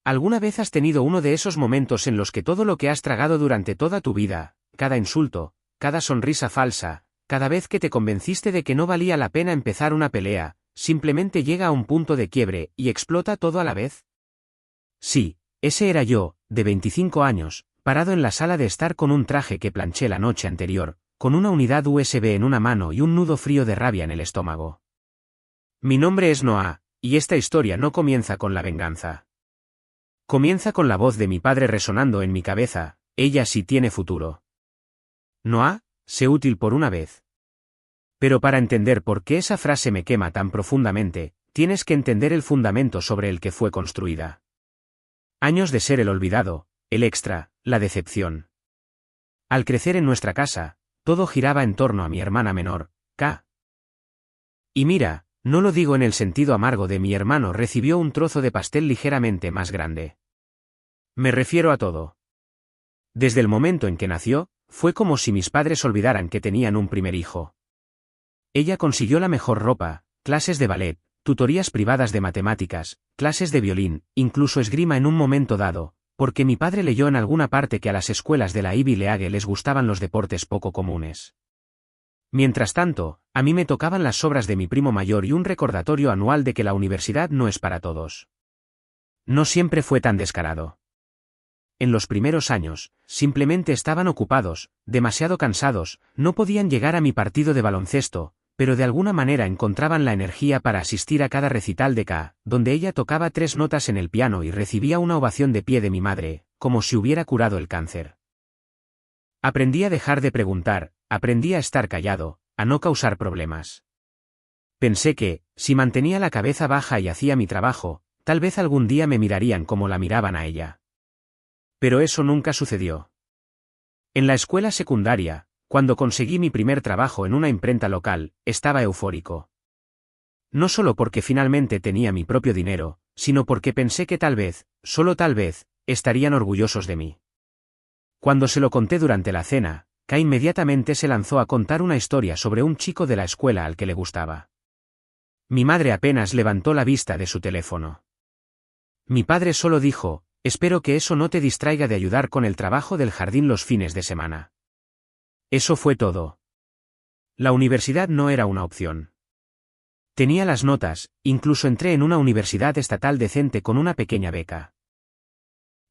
¿Alguna vez has tenido uno de esos momentos en los que todo lo que has tragado durante toda tu vida, cada insulto, cada sonrisa falsa, cada vez que te convenciste de que no valía la pena empezar una pelea, simplemente llega a un punto de quiebre y explota todo a la vez? Sí, ese era yo, de 25 años, parado en la sala de estar con un traje que planché la noche anterior, con una unidad USB en una mano y un nudo frío de rabia en el estómago. Mi nombre es Noah, y esta historia no comienza con la venganza. Comienza con la voz de mi padre resonando en mi cabeza: ella sí tiene futuro. Noah, sé útil por una vez. Pero para entender por qué esa frase me quema tan profundamente, tienes que entender el fundamento sobre el que fue construida. Años de ser el olvidado, el extra, la decepción. Al crecer en nuestra casa, todo giraba en torno a mi hermana menor, K. Y mira, no lo digo en el sentido amargo de mi hermano recibió un trozo de pastel ligeramente más grande. Me refiero a todo. Desde el momento en que nació, fue como si mis padres olvidaran que tenían un primer hijo. Ella consiguió la mejor ropa, clases de ballet, tutorías privadas de matemáticas, clases de violín, incluso esgrima en un momento dado, porque mi padre leyó en alguna parte que a las escuelas de la Ivy League les gustaban los deportes poco comunes. Mientras tanto, a mí me tocaban las obras de mi primo mayor y un recordatorio anual de que la universidad no es para todos. No siempre fue tan descarado. En los primeros años, simplemente estaban ocupados, demasiado cansados, no podían llegar a mi partido de baloncesto, pero de alguna manera encontraban la energía para asistir a cada recital de K, donde ella tocaba 3 notas en el piano y recibía una ovación de pie de mi madre, como si hubiera curado el cáncer. Aprendí a dejar de preguntar, aprendí a estar callado, a no causar problemas. Pensé que, si mantenía la cabeza baja y hacía mi trabajo, tal vez algún día me mirarían como la miraban a ella. Pero eso nunca sucedió. En la escuela secundaria, cuando conseguí mi primer trabajo en una imprenta local, estaba eufórico. No solo porque finalmente tenía mi propio dinero, sino porque pensé que tal vez, solo tal vez, estarían orgullosos de mí. Cuando se lo conté durante la cena, K inmediatamente se lanzó a contar una historia sobre un chico de la escuela al que le gustaba. Mi madre apenas levantó la vista de su teléfono. Mi padre solo dijo: espero que eso no te distraiga de ayudar con el trabajo del jardín los fines de semana. Eso fue todo. La universidad no era una opción. Tenía las notas, incluso entré en una universidad estatal decente con una pequeña beca.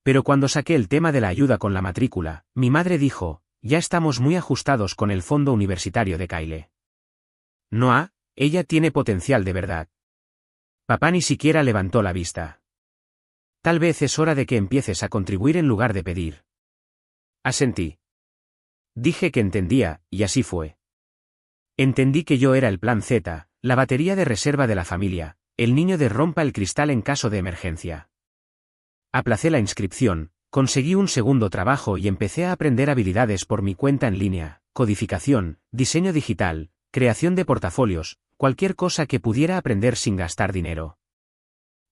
Pero cuando saqué el tema de la ayuda con la matrícula, mi madre dijo: ya estamos muy ajustados con el fondo universitario de Kyle. Noah, ella tiene potencial de verdad. Papá ni siquiera levantó la vista. Tal vez es hora de que empieces a contribuir en lugar de pedir. Asentí. Dije que entendía, y así fue. Entendí que yo era el plan Z, la batería de reserva de la familia, el niño de rompa el cristal en caso de emergencia. Aplacé la inscripción, conseguí un segundo trabajo y empecé a aprender habilidades por mi cuenta en línea, codificación, diseño digital, creación de portafolios, cualquier cosa que pudiera aprender sin gastar dinero.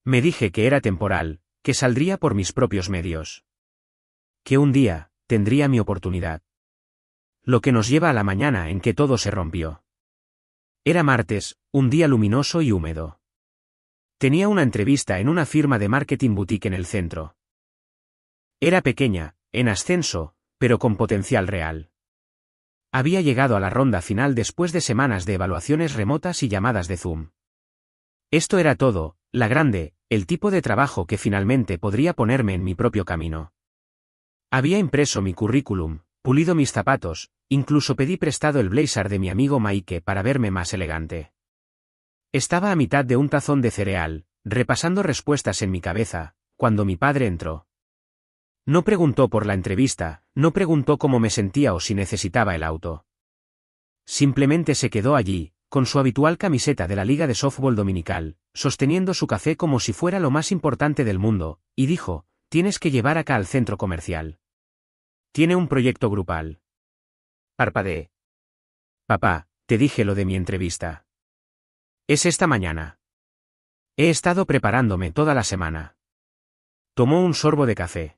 Me dije que era temporal, que saldría por mis propios medios. Que un día, tendría mi oportunidad. Lo que nos lleva a la mañana en que todo se rompió. Era martes, un día luminoso y húmedo. Tenía una entrevista en una firma de marketing boutique en el centro. Era pequeña, en ascenso, pero con potencial real. Había llegado a la ronda final después de semanas de evaluaciones remotas y llamadas de Zoom. Esto era todo, la grande, el tipo de trabajo que finalmente podría ponerme en mi propio camino. Había impreso mi currículum, pulido mis zapatos, incluso pedí prestado el blazer de mi amigo Mike para verme más elegante. Estaba a mitad de un tazón de cereal, repasando respuestas en mi cabeza, cuando mi padre entró. No preguntó por la entrevista, no preguntó cómo me sentía o si necesitaba el auto. Simplemente se quedó allí, con su habitual camiseta de la Liga de Softball Dominical, sosteniendo su café como si fuera lo más importante del mundo, y dijo: tienes que llevar acá al centro comercial. Tiene un proyecto grupal. Parpadeé. Papá, te dije lo de mi entrevista. Es esta mañana. He estado preparándome toda la semana. Tomó un sorbo de café.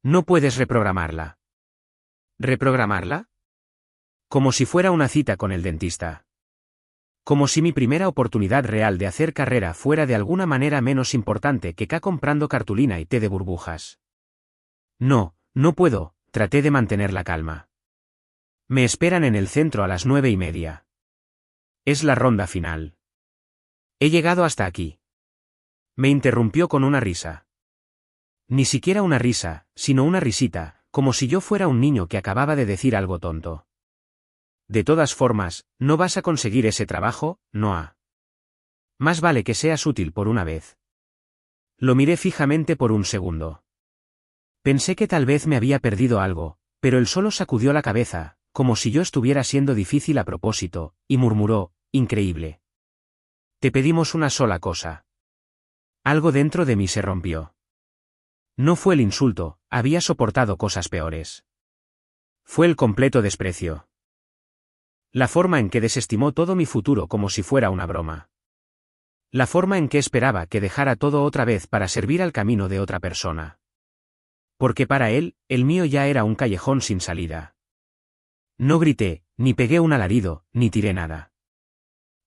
No puedes reprogramarla. ¿Reprogramarla? Como si fuera una cita con el dentista. Como si mi primera oportunidad real de hacer carrera fuera de alguna manera menos importante que comprando cartulina y té de burbujas. No, no puedo, traté de mantener la calma. Me esperan en el centro a las 9:30. Es la ronda final. He llegado hasta aquí. Me interrumpió con una risa. Ni siquiera una risa, sino una risita, como si yo fuera un niño que acababa de decir algo tonto. De todas formas, no vas a conseguir ese trabajo, Noah. Más vale que seas útil por una vez. Lo miré fijamente por un segundo. Pensé que tal vez me había perdido algo, pero él solo sacudió la cabeza, como si yo estuviera siendo difícil a propósito, y murmuró, increíble. Te pedimos una sola cosa. Algo dentro de mí se rompió. No fue el insulto, había soportado cosas peores. Fue el completo desprecio. La forma en que desestimó todo mi futuro como si fuera una broma. La forma en que esperaba que dejara todo otra vez para servir al camino de otra persona. Porque para él, el mío ya era un callejón sin salida. No grité, ni pegué un alarido, ni tiré nada.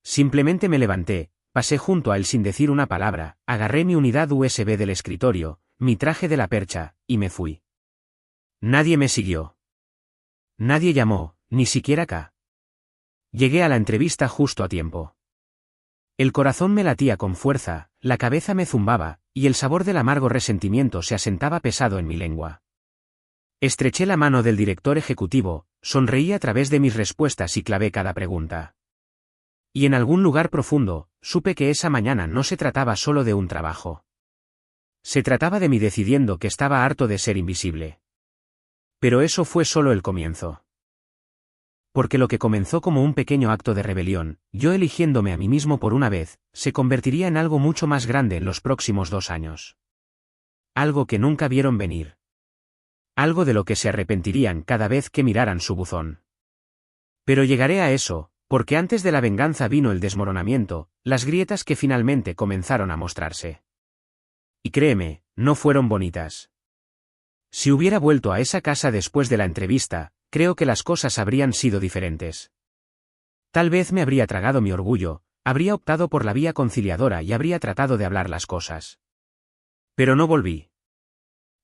Simplemente me levanté, pasé junto a él sin decir una palabra, agarré mi unidad USB del escritorio, mi traje de la percha, y me fui. Nadie me siguió. Nadie llamó, ni siquiera K. Llegué a la entrevista justo a tiempo. El corazón me latía con fuerza, la cabeza me zumbaba, y el sabor del amargo resentimiento se asentaba pesado en mi lengua. Estreché la mano del director ejecutivo, sonreí a través de mis respuestas y clavé cada pregunta. Y en algún lugar profundo, supe que esa mañana no se trataba solo de un trabajo. Se trataba de mí decidiendo que estaba harto de ser invisible. Pero eso fue solo el comienzo. Porque lo que comenzó como un pequeño acto de rebelión, yo eligiéndome a mí mismo por una vez, se convertiría en algo mucho más grande en los próximos 2 años. Algo que nunca vieron venir. Algo de lo que se arrepentirían cada vez que miraran su buzón. Pero llegaré a eso, porque antes de la venganza vino el desmoronamiento, las grietas que finalmente comenzaron a mostrarse. Y créeme, no fueron bonitas. Si hubiera vuelto a esa casa después de la entrevista, creo que las cosas habrían sido diferentes. Tal vez me habría tragado mi orgullo, habría optado por la vía conciliadora y habría tratado de hablar las cosas. Pero no volví.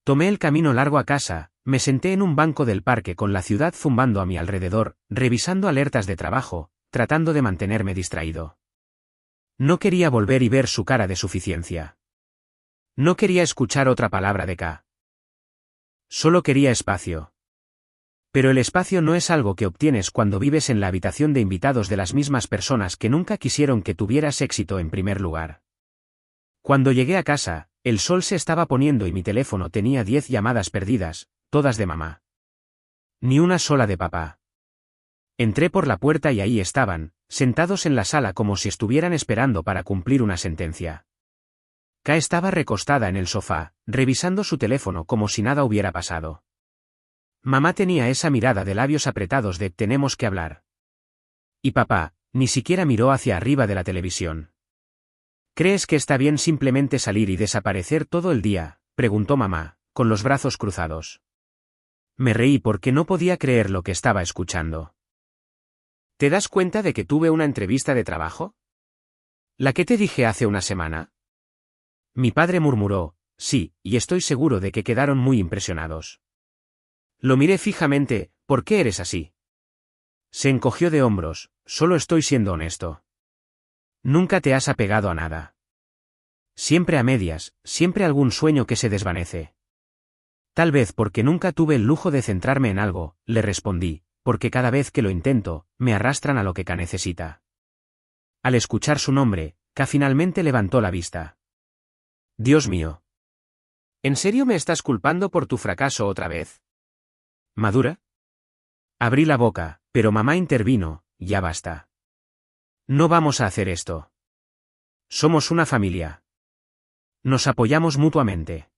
Tomé el camino largo a casa, me senté en un banco del parque con la ciudad zumbando a mi alrededor, revisando alertas de trabajo, tratando de mantenerme distraído. No quería volver y ver su cara de suficiencia. No quería escuchar otra palabra de K. Solo quería espacio. Pero el espacio no es algo que obtienes cuando vives en la habitación de invitados de las mismas personas que nunca quisieron que tuvieras éxito en primer lugar. Cuando llegué a casa, el sol se estaba poniendo y mi teléfono tenía 10 llamadas perdidas, todas de mamá. Ni una sola de papá. Entré por la puerta y ahí estaban, sentados en la sala como si estuvieran esperando para cumplir una sentencia. K estaba recostada en el sofá, revisando su teléfono como si nada hubiera pasado. Mamá tenía esa mirada de labios apretados de «tenemos que hablar». Y papá, ni siquiera miró hacia arriba de la televisión. ¿Crees que está bien simplemente salir y desaparecer todo el día?, preguntó mamá, con los brazos cruzados. Me reí porque no podía creer lo que estaba escuchando. ¿Te das cuenta de que tuve una entrevista de trabajo? ¿La que te dije hace una semana? Mi padre murmuró, sí, y estoy seguro de que quedaron muy impresionados. Lo miré fijamente, ¿por qué eres así? Se encogió de hombros, solo estoy siendo honesto. Nunca te has apegado a nada. Siempre a medias, siempre algún sueño que se desvanece. Tal vez porque nunca tuve el lujo de centrarme en algo, le respondí, porque cada vez que lo intento, me arrastran a lo que K necesita. Al escuchar su nombre, K finalmente levantó la vista. Dios mío. ¿En serio me estás culpando por tu fracaso otra vez? ¿Madura? Abrí la boca, pero mamá intervino, ya basta. No vamos a hacer esto. Somos una familia. Nos apoyamos mutuamente.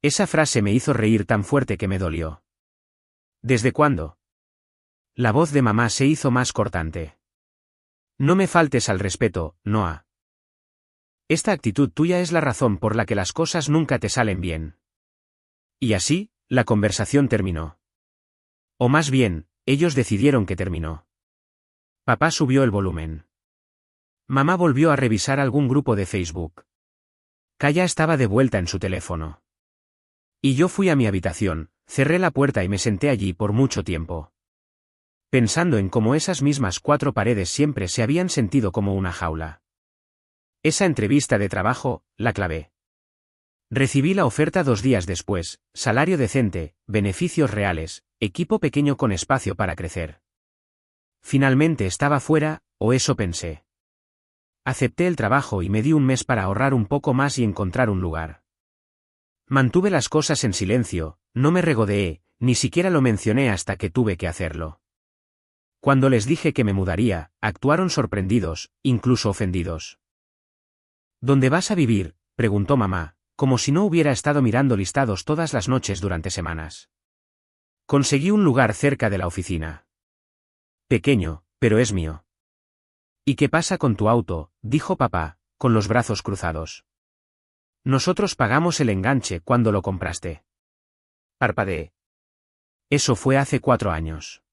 Esa frase me hizo reír tan fuerte que me dolió. ¿Desde cuándo? La voz de mamá se hizo más cortante. No me faltes al respeto, Noah. Esta actitud tuya es la razón por la que las cosas nunca te salen bien. Y así, la conversación terminó. O más bien, ellos decidieron que terminó. Papá subió el volumen. Mamá volvió a revisar algún grupo de Facebook. Kaya estaba de vuelta en su teléfono. Y yo fui a mi habitación, cerré la puerta y me senté allí por mucho tiempo. Pensando en cómo esas mismas 4 paredes siempre se habían sentido como una jaula. Esa entrevista de trabajo, la clavé. Recibí la oferta 2 días después, salario decente, beneficios reales, equipo pequeño con espacio para crecer. Finalmente estaba fuera, o eso pensé. Acepté el trabajo y me di un mes para ahorrar un poco más y encontrar un lugar. Mantuve las cosas en silencio, no me regodeé, ni siquiera lo mencioné hasta que tuve que hacerlo. Cuando les dije que me mudaría, actuaron sorprendidos, incluso ofendidos. ¿Dónde vas a vivir?, preguntó mamá, como si no hubiera estado mirando listados todas las noches durante semanas. Conseguí un lugar cerca de la oficina. Pequeño, pero es mío. ¿Y qué pasa con tu auto?, dijo papá, con los brazos cruzados. Nosotros pagamos el enganche cuando lo compraste. Parpadeé. Eso fue hace 4 años.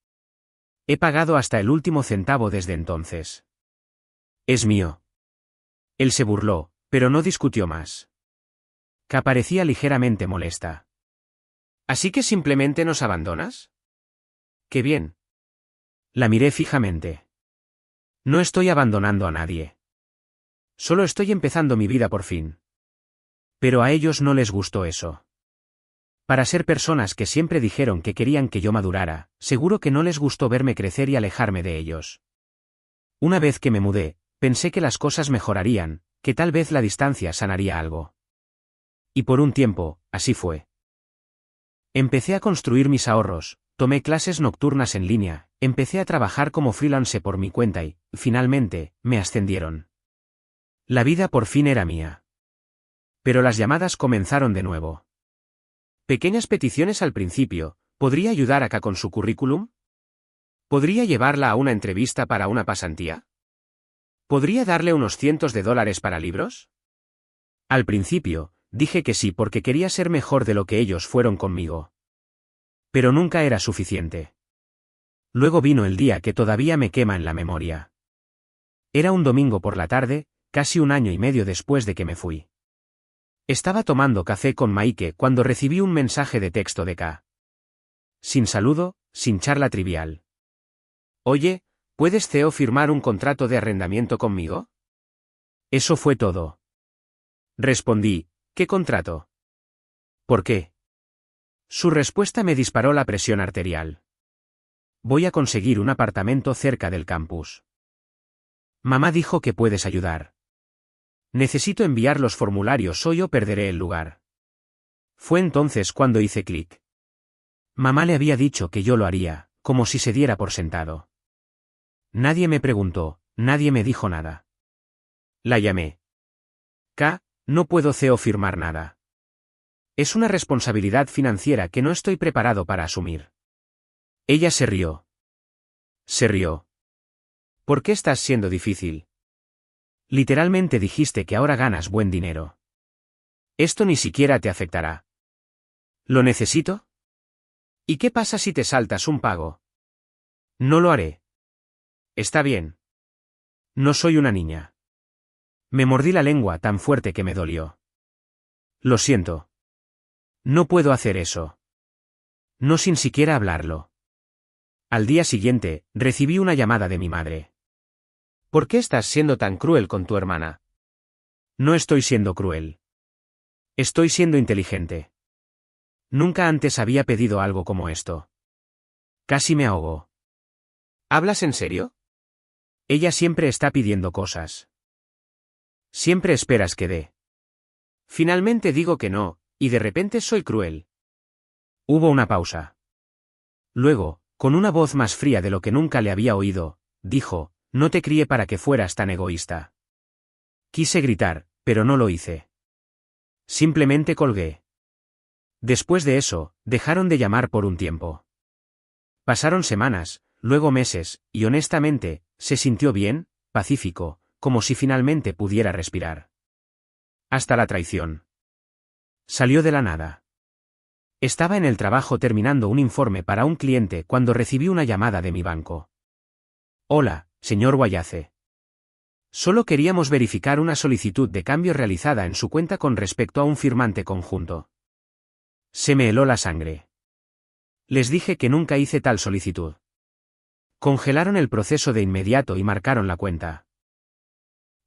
He pagado hasta el último centavo desde entonces. Es mío. Él se burló, pero no discutió más. Ka parecía ligeramente molesta. ¿Así que simplemente nos abandonas? ¡Qué bien! La miré fijamente. No estoy abandonando a nadie. Solo estoy empezando mi vida por fin. Pero a ellos no les gustó eso. Para ser personas que siempre dijeron que querían que yo madurara, seguro que no les gustó verme crecer y alejarme de ellos. Una vez que me mudé, pensé que las cosas mejorarían, que tal vez la distancia sanaría algo. Y por un tiempo, así fue. Empecé a construir mis ahorros, tomé clases nocturnas en línea, empecé a trabajar como freelance por mi cuenta y, finalmente, me ascendieron. La vida por fin era mía. Pero las llamadas comenzaron de nuevo. Pequeñas peticiones al principio, ¿podría ayudar acá con su currículum? ¿Podría llevarla a una entrevista para una pasantía? ¿Podría darle unos cientos de dólares para libros? Al principio, dije que sí porque quería ser mejor de lo que ellos fueron conmigo. Pero nunca era suficiente. Luego vino el día que todavía me quema en la memoria. Era un domingo por la tarde, casi 1 año y medio después de que me fui. Estaba tomando café con Maike cuando recibí un mensaje de texto de Ka. Sin saludo, sin charla trivial. Oye, ¿puedes Theo firmar un contrato de arrendamiento conmigo? Eso fue todo. Respondí, ¿qué contrato? ¿Por qué? Su respuesta me disparó la presión arterial. Voy a conseguir un apartamento cerca del campus. Mamá dijo que puedes ayudar. Necesito enviar los formularios o yo perderé el lugar. Fue entonces cuando hice clic. Mamá le había dicho que yo lo haría, como si se diera por sentado. Nadie me preguntó, nadie me dijo nada. La llamé. Ka, no puedo Theo firmar nada. Es una responsabilidad financiera que no estoy preparado para asumir. Ella se rió. Se rió. ¿Por qué estás siendo difícil? Literalmente dijiste que ahora ganas buen dinero. Esto ni siquiera te afectará. ¿Lo necesito? ¿Y qué pasa si te saltas un pago? No lo haré. Está bien. No soy una niña. Me mordí la lengua tan fuerte que me dolió. Lo siento. No puedo hacer eso. No sin siquiera hablarlo. Al día siguiente, recibí una llamada de mi madre. ¿Por qué estás siendo tan cruel con tu hermana? No estoy siendo cruel. Estoy siendo inteligente. Nunca antes había pedido algo como esto. Casi me ahogo. ¿Hablas en serio? Ella siempre está pidiendo cosas. Siempre esperas que dé. Finalmente digo que no, y de repente soy cruel. Hubo una pausa. Luego, con una voz más fría de lo que nunca le había oído, dijo, no te crié para que fueras tan egoísta. Quise gritar, pero no lo hice. Simplemente colgué. Después de eso, dejaron de llamar por un tiempo. Pasaron semanas, luego meses, y honestamente, se sintió bien, pacífico, como si finalmente pudiera respirar. Hasta la traición. Salió de la nada. Estaba en el trabajo terminando un informe para un cliente cuando recibí una llamada de mi banco. Hola, señor Wayace. Solo queríamos verificar una solicitud de cambio realizada en su cuenta con respecto a un firmante conjunto. Se me heló la sangre. Les dije que nunca hice tal solicitud. Congelaron el proceso de inmediato y marcaron la cuenta.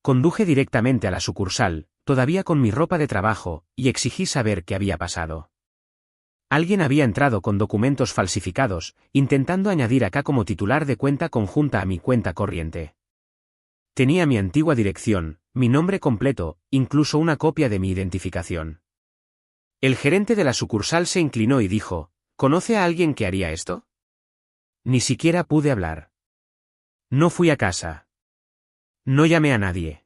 Conduje directamente a la sucursal, todavía con mi ropa de trabajo, y exigí saber qué había pasado. Alguien había entrado con documentos falsificados, intentando añadir acá como titular de cuenta conjunta a mi cuenta corriente. Tenía mi antigua dirección, mi nombre completo, incluso una copia de mi identificación. El gerente de la sucursal se inclinó y dijo, ¿conoce a alguien que haría esto? Ni siquiera pude hablar. No fui a casa. No llamé a nadie.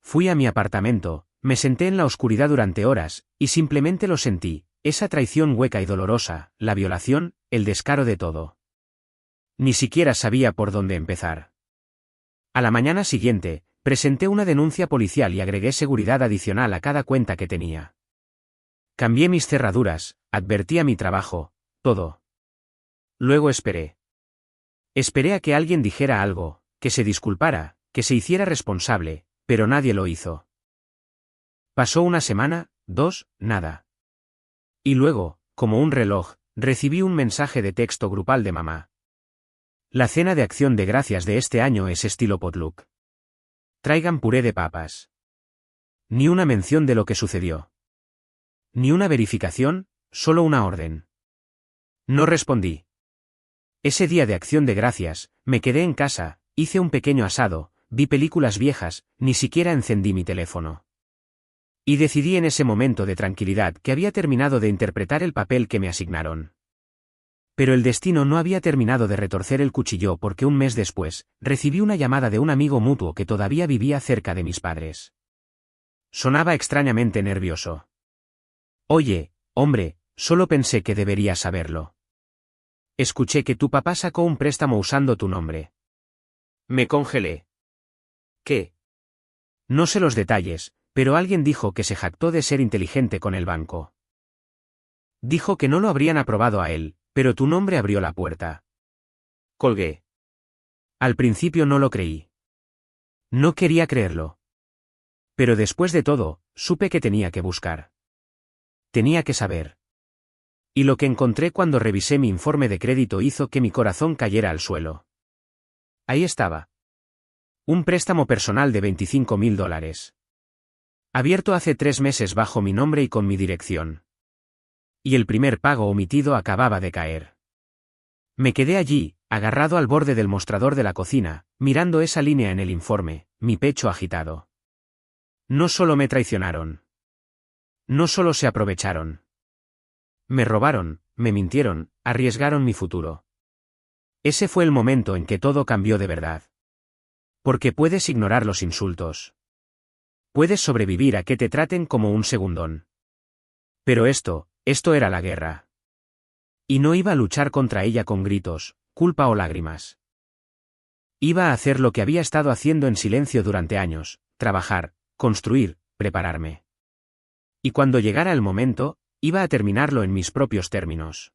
Fui a mi apartamento, me senté en la oscuridad durante horas, y simplemente lo sentí, esa traición hueca y dolorosa, la violación, el descaro de todo. Ni siquiera sabía por dónde empezar. A la mañana siguiente, presenté una denuncia policial y agregué seguridad adicional a cada cuenta que tenía. Cambié mis cerraduras, advertí a mi trabajo, todo. Luego esperé. Esperé a que alguien dijera algo, que se disculpara, que se hiciera responsable, pero nadie lo hizo. Pasó una semana, 2, nada. Y luego, como un reloj, recibí un mensaje de texto grupal de mamá. La cena de acción de gracias de este año es estilo potluck. Traigan puré de papas. Ni una mención de lo que sucedió. Ni una verificación, solo una orden. No respondí. Ese día de acción de gracias, me quedé en casa, hice un pequeño asado, vi películas viejas, ni siquiera encendí mi teléfono. Y decidí en ese momento de tranquilidad que había terminado de interpretar el papel que me asignaron. Pero el destino no había terminado de retorcer el cuchillo porque un mes después, recibí una llamada de un amigo mutuo que todavía vivía cerca de mis padres. Sonaba extrañamente nervioso. Oye, hombre, solo pensé que deberías saberlo. Escuché que tu papá sacó un préstamo usando tu nombre. Me congelé. ¿Qué? No sé los detalles, pero alguien dijo que se jactó de ser inteligente con el banco. Dijo que no lo habrían aprobado a él, pero tu nombre abrió la puerta. Colgué. Al principio no lo creí. No quería creerlo. Pero después de todo, supe que tenía que buscar. Tenía que saber. Y lo que encontré cuando revisé mi informe de crédito hizo que mi corazón cayera al suelo. Ahí estaba. Un préstamo personal de $25.000. Abierto hace 3 meses bajo mi nombre y con mi dirección. Y el primer pago omitido acababa de caer. Me quedé allí, agarrado al borde del mostrador de la cocina, mirando esa línea en el informe, mi pecho agitado. No solo me traicionaron. No solo se aprovecharon. Me robaron, me mintieron, arriesgaron mi futuro. Ese fue el momento en que todo cambió de verdad. Porque puedes ignorar los insultos. Puedes sobrevivir a que te traten como un segundón. Pero esto era la guerra. Y no iba a luchar contra ella con gritos, culpa o lágrimas. Iba a hacer lo que había estado haciendo en silencio durante años, trabajar, construir, prepararme. Y cuando llegara el momento, iba a terminarlo en mis propios términos.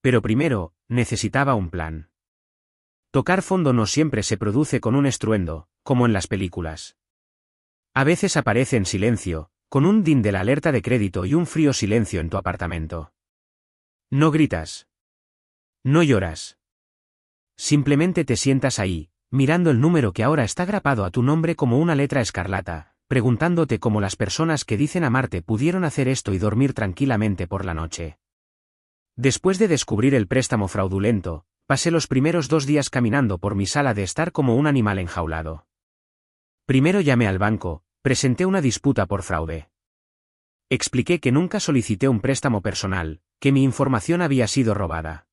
Pero primero, necesitaba un plan. Tocar fondo no siempre se produce con un estruendo, como en las películas. A veces aparece en silencio, con un din de la alerta de crédito y un frío silencio en tu apartamento. No gritas. No lloras. Simplemente te sientas ahí, mirando el número que ahora está grapado a tu nombre como una letra escarlata, preguntándote cómo las personas que dicen amarte pudieron hacer esto y dormir tranquilamente por la noche. Después de descubrir el préstamo fraudulento, pasé los primeros 2 días caminando por mi sala de estar como un animal enjaulado. Primero llamé al banco, presenté una disputa por fraude. Expliqué que nunca solicité un préstamo personal, que mi información había sido robada.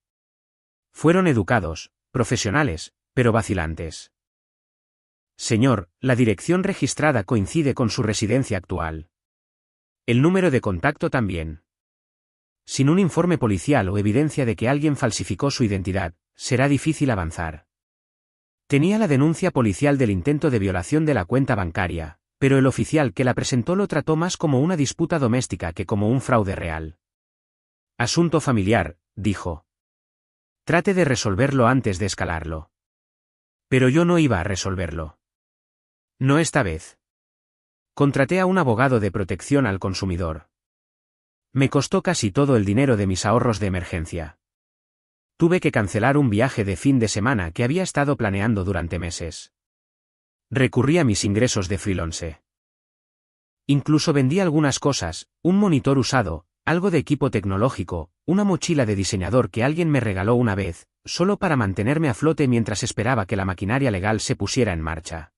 Fueron educados, profesionales, pero vacilantes. Señor, la dirección registrada coincide con su residencia actual. El número de contacto también. Sin un informe policial o evidencia de que alguien falsificó su identidad, será difícil avanzar. Tenía la denuncia policial del intento de violación de la cuenta bancaria, pero el oficial que la presentó lo trató más como una disputa doméstica que como un fraude real. Asunto familiar, dijo. Trate de resolverlo antes de escalarlo. Pero yo no iba a resolverlo. No esta vez. Contraté a un abogado de protección al consumidor. Me costó casi todo el dinero de mis ahorros de emergencia. Tuve que cancelar un viaje de fin de semana que había estado planeando durante meses. Recurrí a mis ingresos de freelance. Incluso vendí algunas cosas, un monitor usado, algo de equipo tecnológico, una mochila de diseñador que alguien me regaló una vez, solo para mantenerme a flote mientras esperaba que la maquinaria legal se pusiera en marcha.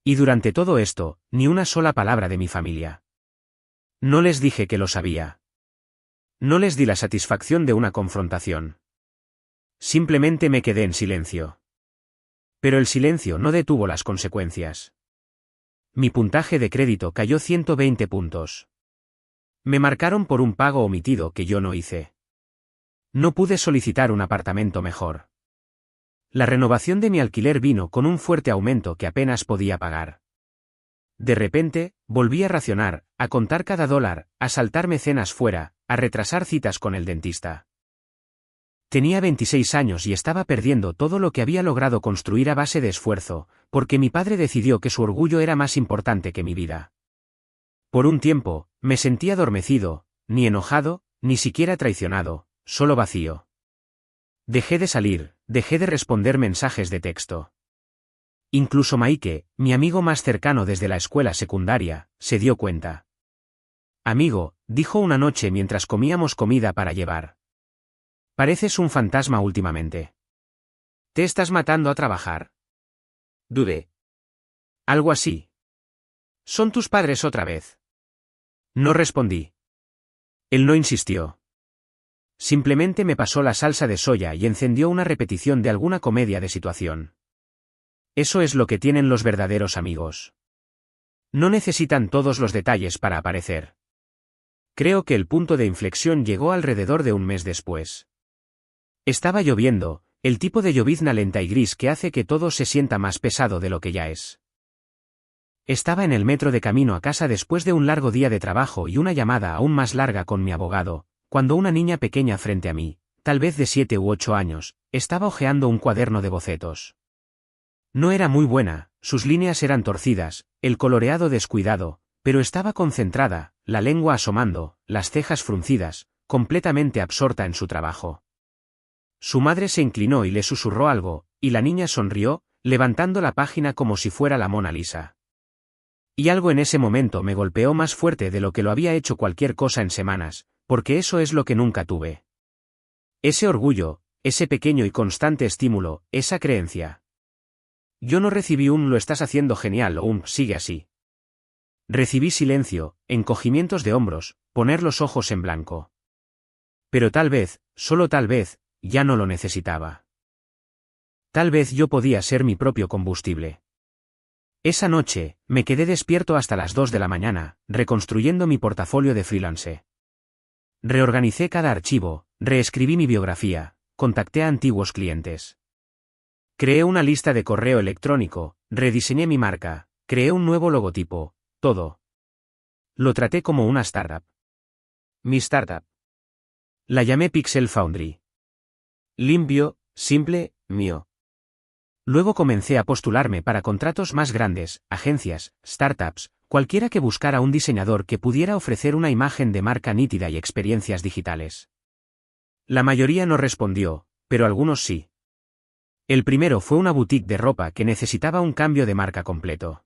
Y durante todo esto, ni una sola palabra de mi familia. No les dije que lo sabía. No les di la satisfacción de una confrontación. Simplemente me quedé en silencio. Pero el silencio no detuvo las consecuencias. Mi puntaje de crédito cayó 120 puntos. Me marcaron por un pago omitido que yo no hice. No pude solicitar un apartamento mejor. La renovación de mi alquiler vino con un fuerte aumento que apenas podía pagar. De repente, volví a racionar, a contar cada dólar, a saltarme cenas fuera, a retrasar citas con el dentista. Tenía 26 años y estaba perdiendo todo lo que había logrado construir a base de esfuerzo, porque mi padre decidió que su orgullo era más importante que mi vida. Por un tiempo, me sentí adormecido, ni enojado, ni siquiera traicionado, solo vacío. Dejé de salir, dejé de responder mensajes de texto. Incluso Maike, mi amigo más cercano desde la escuela secundaria, se dio cuenta. Amigo, dijo una noche mientras comíamos comida para llevar. Pareces un fantasma últimamente. ¿Te estás matando a trabajar? Dudé. Algo así. ¿Son tus padres otra vez? No respondí. Él no insistió. Simplemente me pasó la salsa de soya y encendió una repetición de alguna comedia de situación. Eso es lo que tienen los verdaderos amigos. No necesitan todos los detalles para aparecer. Creo que el punto de inflexión llegó alrededor de un mes después. Estaba lloviendo, el tipo de llovizna lenta y gris que hace que todo se sienta más pesado de lo que ya es. Estaba en el metro de camino a casa después de un largo día de trabajo y una llamada aún más larga con mi abogado, cuando una niña pequeña frente a mí, tal vez de 7 u 8 años, estaba hojeando un cuaderno de bocetos. No era muy buena, sus líneas eran torcidas, el coloreado descuidado, pero estaba concentrada, la lengua asomando, las cejas fruncidas, completamente absorta en su trabajo. Su madre se inclinó y le susurró algo, y la niña sonrió, levantando la página como si fuera la Mona Lisa. Y algo en ese momento me golpeó más fuerte de lo que lo había hecho cualquier cosa en semanas, porque eso es lo que nunca tuve. Ese orgullo, ese pequeño y constante estímulo, esa creencia. Yo no recibí un "lo estás haciendo genial" o un "sigue así". Recibí silencio, encogimientos de hombros, poner los ojos en blanco. Pero tal vez, solo tal vez, ya no lo necesitaba. Tal vez yo podía ser mi propio combustible. Esa noche, me quedé despierto hasta las 2 de la mañana, reconstruyendo mi portafolio de freelance. Reorganicé cada archivo, reescribí mi biografía, contacté a antiguos clientes. Creé una lista de correo electrónico, rediseñé mi marca, creé un nuevo logotipo, todo. Lo traté como una startup. Mi startup. La llamé Pixel Foundry. Limpio, simple, mío. Luego comencé a postularme para contratos más grandes, agencias, startups, cualquiera que buscara un diseñador que pudiera ofrecer una imagen de marca nítida y experiencias digitales. La mayoría no respondió, pero algunos sí. El primero fue una boutique de ropa que necesitaba un cambio de marca completo.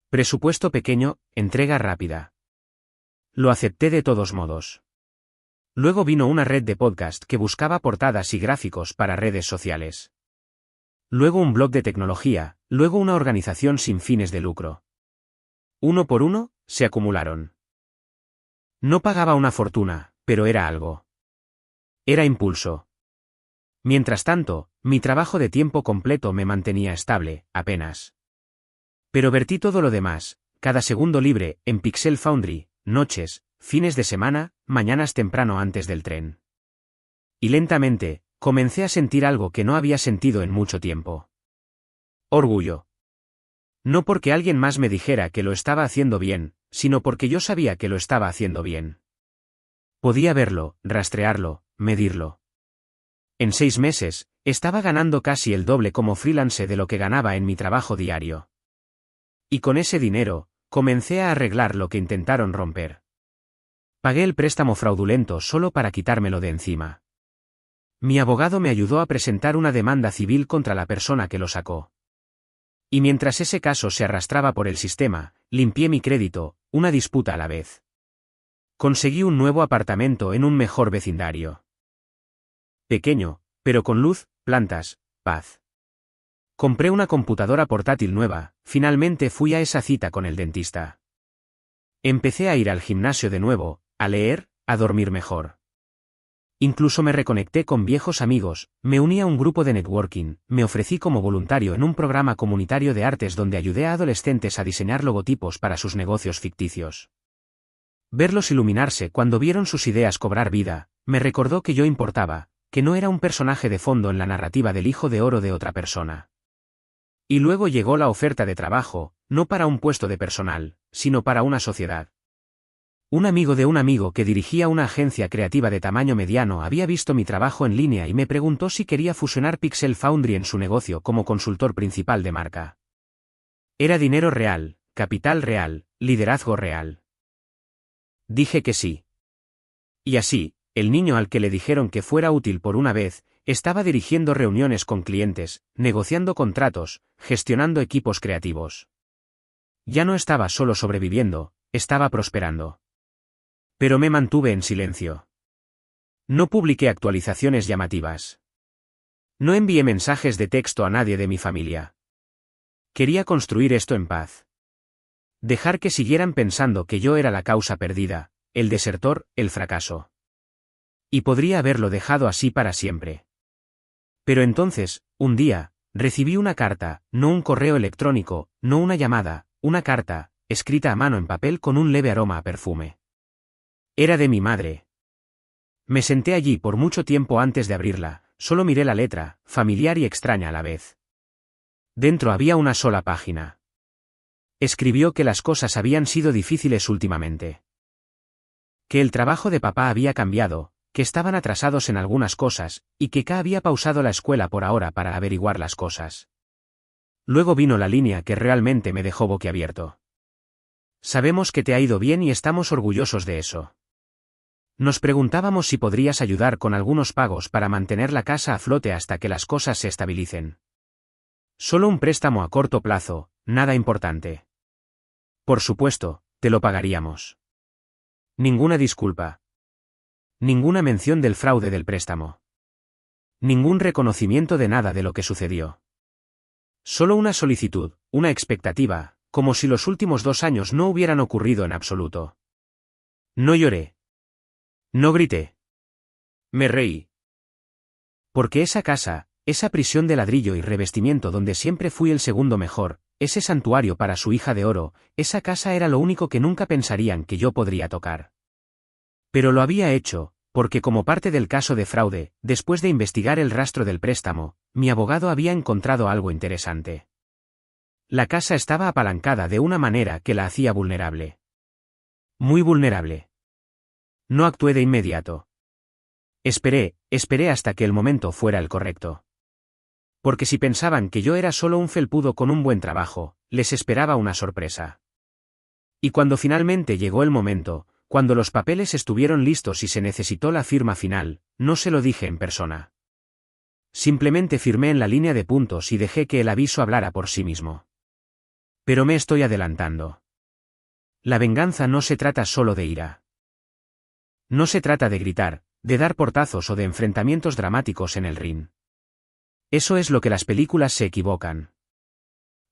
Presupuesto pequeño, entrega rápida. Lo acepté de todos modos. Luego vino una red de podcast que buscaba portadas y gráficos para redes sociales. Luego un blog de tecnología, luego una organización sin fines de lucro. Uno por uno, se acumularon. No pagaba una fortuna, pero era algo. Era impulso. Mientras tanto, mi trabajo de tiempo completo me mantenía estable, apenas. Pero vertí todo lo demás, cada segundo libre, en Pixel Foundry, noches, fines de semana, mañanas temprano antes del tren. Y lentamente, comencé a sentir algo que no había sentido en mucho tiempo. Orgullo. No porque alguien más me dijera que lo estaba haciendo bien, sino porque yo sabía que lo estaba haciendo bien. Podía verlo, rastrearlo, medirlo. En 6 meses, estaba ganando casi el doble como freelance de lo que ganaba en mi trabajo diario. Y con ese dinero, comencé a arreglar lo que intentaron romper. Pagué el préstamo fraudulento solo para quitármelo de encima. Mi abogado me ayudó a presentar una demanda civil contra la persona que lo sacó. Y mientras ese caso se arrastraba por el sistema, limpié mi crédito, una disputa a la vez. Conseguí un nuevo apartamento en un mejor vecindario. Pequeño, pero con luz, plantas, paz. Compré una computadora portátil nueva, finalmente fui a esa cita con el dentista. Empecé a ir al gimnasio de nuevo, a leer, a dormir mejor. Incluso me reconecté con viejos amigos, me uní a un grupo de networking, me ofrecí como voluntario en un programa comunitario de artes donde ayudé a adolescentes a diseñar logotipos para sus negocios ficticios. Verlos iluminarse cuando vieron sus ideas cobrar vida, me recordó que yo importaba, que no era un personaje de fondo en la narrativa del hijo de oro de otra persona. Y luego llegó la oferta de trabajo, no para un puesto de personal, sino para una sociedad. Un amigo de un amigo que dirigía una agencia creativa de tamaño mediano había visto mi trabajo en línea y me preguntó si quería fusionar Pixel Foundry en su negocio como consultor principal de marca. Era dinero real, capital real, liderazgo real. Dije que sí. Y así, el niño al que le dijeron que fuera útil por una vez, estaba dirigiendo reuniones con clientes, negociando contratos, gestionando equipos creativos. Ya no estaba solo sobreviviendo, estaba prosperando. Pero me mantuve en silencio. No publiqué actualizaciones llamativas. No envié mensajes de texto a nadie de mi familia. Quería construir esto en paz. Dejar que siguieran pensando que yo era la causa perdida, el desertor, el fracaso. Y podría haberlo dejado así para siempre. Pero entonces, un día, recibí una carta, no un correo electrónico, no una llamada, una carta, escrita a mano en papel con un leve aroma a perfume. Era de mi madre. Me senté allí por mucho tiempo antes de abrirla, solo miré la letra, familiar y extraña a la vez. Dentro había una sola página. Escribió que las cosas habían sido difíciles últimamente. Que el trabajo de papá había cambiado, que estaban atrasados en algunas cosas, y que K había pausado la escuela por ahora para averiguar las cosas. Luego vino la línea que realmente me dejó boquiabierto. Sabemos que te ha ido bien y estamos orgullosos de eso. Nos preguntábamos si podrías ayudar con algunos pagos para mantener la casa a flote hasta que las cosas se estabilicen. Solo un préstamo a corto plazo, nada importante. Por supuesto, te lo pagaríamos. Ninguna disculpa. Ninguna mención del fraude del préstamo. Ningún reconocimiento de nada de lo que sucedió. Solo una solicitud, una expectativa, como si los últimos 2 años no hubieran ocurrido en absoluto. No lloré. No grité. Me reí. Porque esa casa, esa prisión de ladrillo y revestimiento donde siempre fui el segundo mejor, ese santuario para su hija de oro, esa casa era lo único que nunca pensarían que yo podría tocar. Pero lo había hecho, porque como parte del caso de fraude, después de investigar el rastro del préstamo, mi abogado había encontrado algo interesante. La casa estaba apalancada de una manera que la hacía vulnerable. Muy vulnerable. No actué de inmediato. Esperé hasta que el momento fuera el correcto. Porque si pensaban que yo era solo un felpudo con un buen trabajo, les esperaba una sorpresa. Y cuando finalmente llegó el momento, cuando los papeles estuvieron listos y se necesitó la firma final, no se lo dije en persona. Simplemente firmé en la línea de puntos y dejé que el aviso hablara por sí mismo. Pero me estoy adelantando. La venganza no se trata solo de ira. No se trata de gritar, de dar portazos o de enfrentamientos dramáticos en el ring. Eso es lo que las películas se equivocan.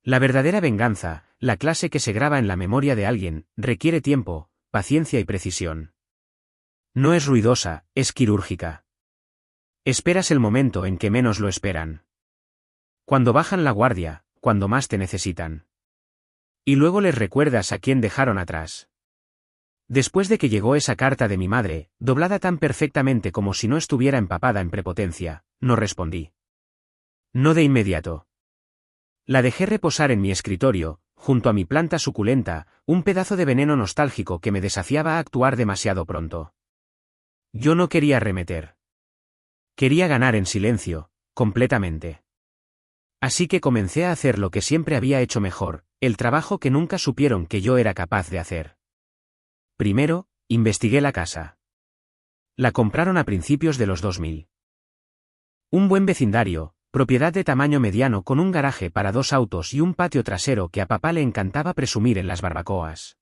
La verdadera venganza, la clase que se graba en la memoria de alguien, requiere tiempo, paciencia y precisión. No es ruidosa, es quirúrgica. Esperas el momento en que menos lo esperan. Cuando bajan la guardia, cuando más te necesitan. Y luego les recuerdas a quién dejaron atrás. Después de que llegó esa carta de mi madre, doblada tan perfectamente como si no estuviera empapada en prepotencia, no respondí. No de inmediato. La dejé reposar en mi escritorio, junto a mi planta suculenta, un pedazo de veneno nostálgico que me desafiaba a actuar demasiado pronto. Yo no quería arremeter. Quería ganar en silencio, completamente. Así que comencé a hacer lo que siempre había hecho mejor, el trabajo que nunca supieron que yo era capaz de hacer. Primero, investigué la casa. La compraron a principios de los 2000. Un buen vecindario, propiedad de tamaño mediano con un garaje para 2 autos y un patio trasero que a papá le encantaba presumir en las barbacoas.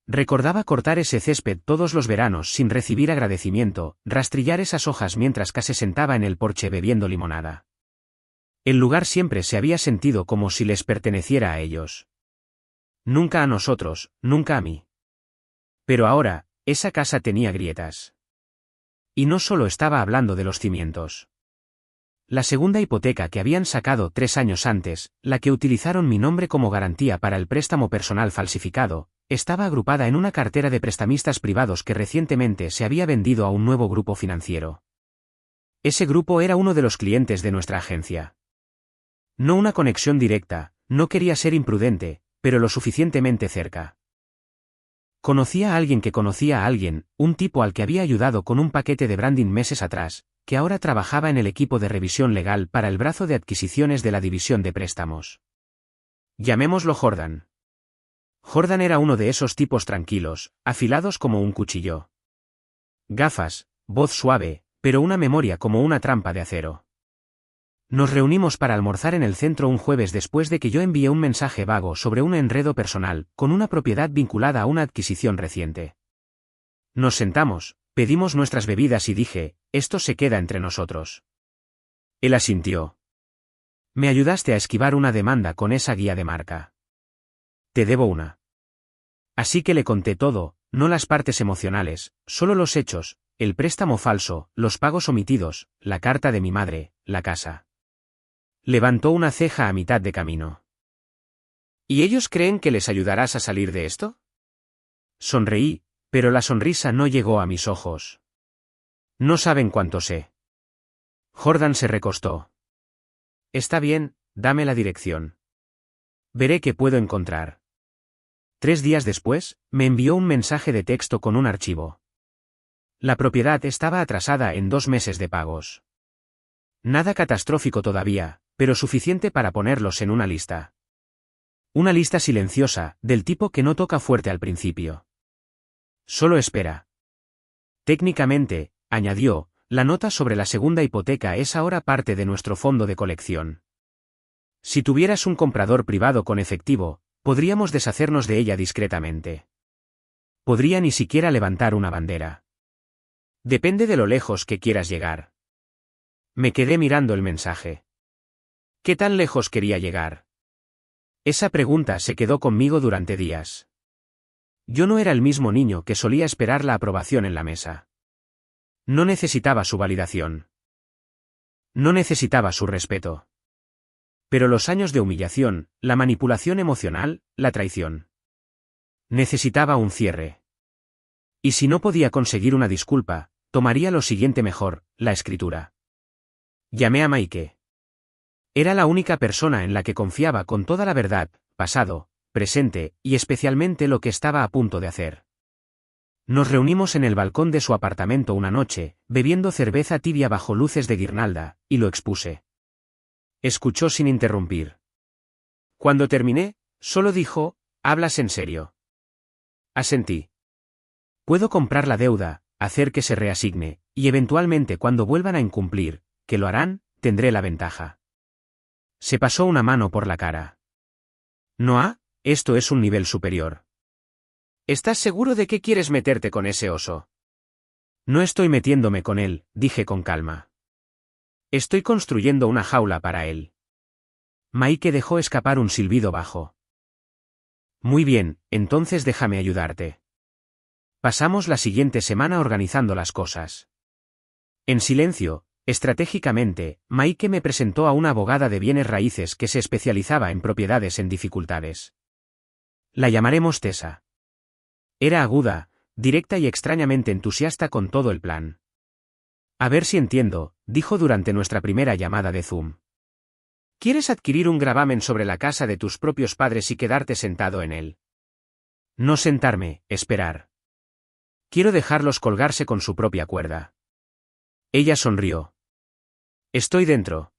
Recordaba cortar ese césped todos los veranos sin recibir agradecimiento, rastrillar esas hojas mientras se sentaba en el porche bebiendo limonada. El lugar siempre se había sentido como si les perteneciera a ellos. Nunca a nosotros, nunca a mí. Pero ahora, esa casa tenía grietas. Y no solo estaba hablando de los cimientos. La segunda hipoteca que habían sacado 3 años antes, la que utilizaron mi nombre como garantía para el préstamo personal falsificado, estaba agrupada en una cartera de prestamistas privados que recientemente se había vendido a un nuevo grupo financiero. Ese grupo era uno de los clientes de nuestra agencia. No una conexión directa, no quería ser imprudente, pero lo suficientemente cerca. Conocía a alguien que conocía a alguien, un tipo al que había ayudado con un paquete de branding meses atrás, que ahora trabajaba en el equipo de revisión legal para el brazo de adquisiciones de la división de préstamos. Llamémoslo Jordan. Jordan era uno de esos tipos tranquilos, afilados como un cuchillo. Gafas, voz suave, pero una memoria como una trampa de acero. Nos reunimos para almorzar en el centro un jueves después de que yo envié un mensaje vago sobre un enredo personal, con una propiedad vinculada a una adquisición reciente. Nos sentamos, pedimos nuestras bebidas y dije, esto se queda entre nosotros. Él asintió. Me ayudaste a esquivar una demanda con esa guía de marca. Te debo una. Así que le conté todo, no las partes emocionales, solo los hechos, el préstamo falso, los pagos omitidos, la carta de mi madre, la casa. Levantó una ceja a mitad de camino. ¿Y ellos creen que les ayudarás a salir de esto? Sonreí, pero la sonrisa no llegó a mis ojos. No saben cuánto sé. Jordan se recostó. Está bien, dame la dirección. Veré qué puedo encontrar. 3 días después, me envió un mensaje de texto con un archivo. La propiedad estaba atrasada en 2 meses de pagos. Nada catastrófico todavía, pero suficiente para ponerlos en una lista. Una lista silenciosa, del tipo que no toca fuerte al principio. Solo espera. Técnicamente, añadió, la nota sobre la segunda hipoteca es ahora parte de nuestro fondo de colección. Si tuvieras un comprador privado con efectivo, podríamos deshacernos de ella discretamente. Podría ni siquiera levantar una bandera. Depende de lo lejos que quieras llegar. Me quedé mirando el mensaje. ¿Qué tan lejos quería llegar? Esa pregunta se quedó conmigo durante días. Yo no era el mismo niño que solía esperar la aprobación en la mesa. No necesitaba su validación. No necesitaba su respeto. Pero los años de humillación, la manipulación emocional, la traición. Necesitaba un cierre. Y si no podía conseguir una disculpa, tomaría lo siguiente mejor, la escritura. Llamé a Mike. Era la única persona en la que confiaba con toda la verdad, pasado, presente, y especialmente lo que estaba a punto de hacer. Nos reunimos en el balcón de su apartamento una noche, bebiendo cerveza tibia bajo luces de guirnalda, y lo expuse. Escuchó sin interrumpir. Cuando terminé, solo dijo, ¿hablas en serio? Asentí. Puedo comprar la deuda, hacer que se reasigne, y eventualmente cuando vuelvan a incumplir, que lo harán, tendré la ventaja. Se pasó una mano por la cara. Noah, esto es un nivel superior. ¿Estás seguro de que quieres meterte con ese oso? No estoy metiéndome con él, dije con calma. Estoy construyendo una jaula para él. Mike dejó escapar un silbido bajo. Muy bien, entonces déjame ayudarte. Pasamos la siguiente semana organizando las cosas. En silencio, estratégicamente, Mike me presentó a una abogada de bienes raíces que se especializaba en propiedades en dificultades. La llamaremos Tessa. Era aguda, directa y extrañamente entusiasta con todo el plan. A ver si entiendo, dijo durante nuestra primera llamada de Zoom. ¿Quieres adquirir un gravamen sobre la casa de tus propios padres y quedarte sentado en él? No sentarme, esperar. Quiero dejarlos colgarse con su propia cuerda. Ella sonrió. Estoy dentro.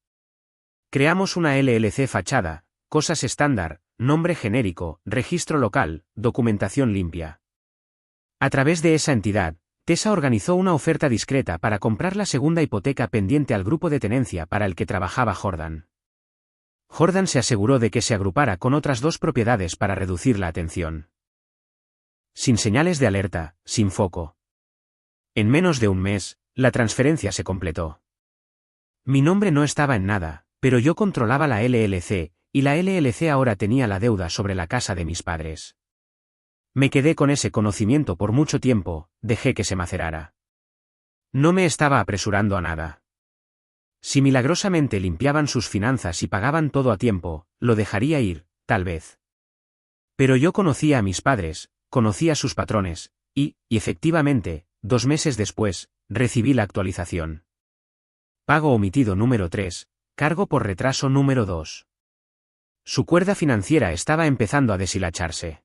Creamos una LLC fachada, cosas estándar, nombre genérico, registro local, documentación limpia. A través de esa entidad, Tessa organizó una oferta discreta para comprar la segunda hipoteca pendiente al grupo de tenencia para el que trabajaba Jordan. Jordan se aseguró de que se agrupara con otras 2 propiedades para reducir la atención. Sin señales de alerta, sin foco. En menos de un mes, la transferencia se completó. Mi nombre no estaba en nada, pero yo controlaba la LLC, y la LLC ahora tenía la deuda sobre la casa de mis padres. Me quedé con ese conocimiento por mucho tiempo, dejé que se macerara. No me estaba apresurando a nada. Si milagrosamente limpiaban sus finanzas y pagaban todo a tiempo, lo dejaría ir, tal vez. Pero yo conocía a mis padres, conocía sus patrones, y efectivamente, 2 meses después, recibí la actualización. Pago omitido número 3, cargo por retraso número 2. Su cuerda financiera estaba empezando a deshilacharse.